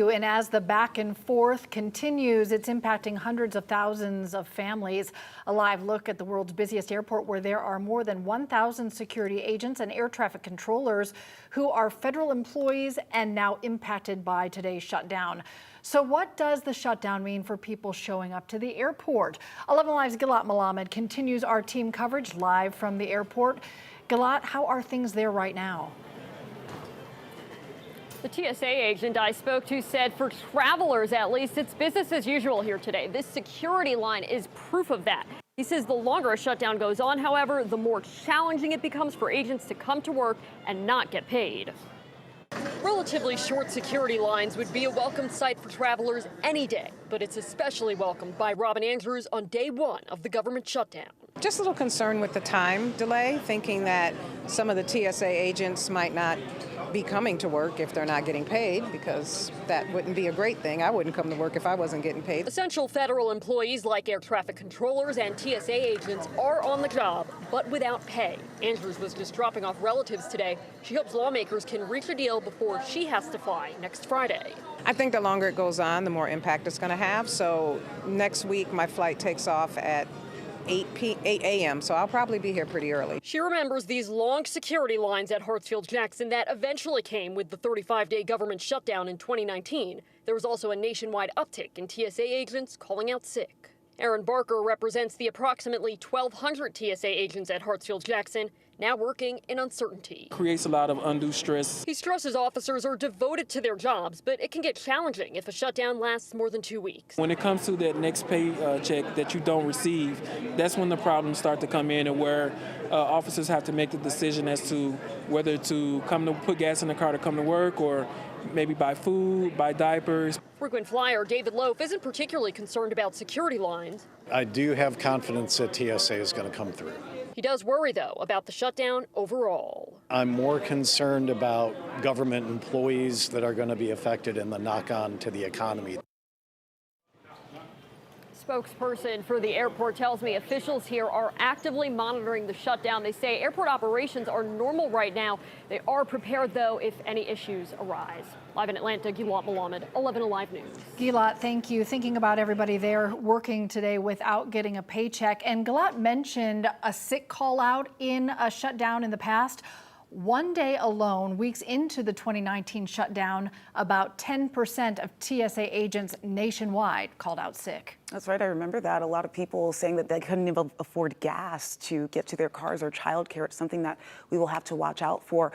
And as the back and forth continues, it's impacting hundreds of thousands of families. A live look at the world's busiest airport, where there are more than 1,000 security agents and air traffic controllers who are federal employees and now impacted by today's shutdown. So what does the shutdown mean for people showing up to the airport? 11 Alive's Gilad Malamed continues our team coverage live from the airport. Gilad, how are things there right now? The TSA agent I spoke to said for travelers, at least, it's business as usual here today. This security line is proof of that. He says the longer a shutdown goes on, however, the more challenging it becomes for agents to come to work and not get paid. Relatively short security lines would be a welcome sight for travelers any day, but it's especially welcomed by Robin Andrews on day one of the government shutdown. Just a little concerned with the time delay, thinking that some of the TSA agents might not be coming to work if they're not getting paid, because that wouldn't be a great thing. I wouldn't come to work if I wasn't getting paid. Essential federal employees like air traffic controllers and TSA agents are on the job, but without pay. Andrews was just dropping off relatives today. She hopes lawmakers can reach a deal before she has to fly next Friday. I think the longer it goes on, the more impact it's going to have. So next week, my flight takes off at 8 a.m., so I'll probably be here pretty early. She remembers these long security lines at Hartsfield-Jackson that eventually came with the 35-day government shutdown in 2019. There was also a nationwide uptick in TSA agents calling out sick. Aaron Barker represents the approximately 1,200 TSA agents at Hartsfield-Jackson, now working in uncertainty. Creates a lot of undue stress. He stresses officers are devoted to their jobs, but it can get challenging if a shutdown lasts more than 2 weeks. When it comes to that next pay check that you don't receive, that's when the problems start to come in, and where officers have to make the decision as to whether to come to put gas in the car to come to work, or maybe buy food, buy diapers. Frequent flyer David Loaf isn't particularly concerned about security lines. I do have confidence that TSA is going to come through. He does worry, though, about the shutdown overall. I'm more concerned about government employees that are going to be affected and the knock-on to the economy. Spokesperson for the airport tells me officials here are actively monitoring the shutdown. They say airport operations are normal right now. They are prepared, though, if any issues arise. Live in Atlanta, Gilad Malamed, 11 Alive News. Gilad, thank you. Thinking about everybody there working today without getting a paycheck. And Gilad mentioned a sick call out in a shutdown in the past. One day alone, weeks into the 2019 shutdown, about 10% of TSA agents nationwide called out sick. That's right. I remember that. A lot of people saying that they couldn't even afford gas to get to their cars or childcare. It's something that we will have to watch out for.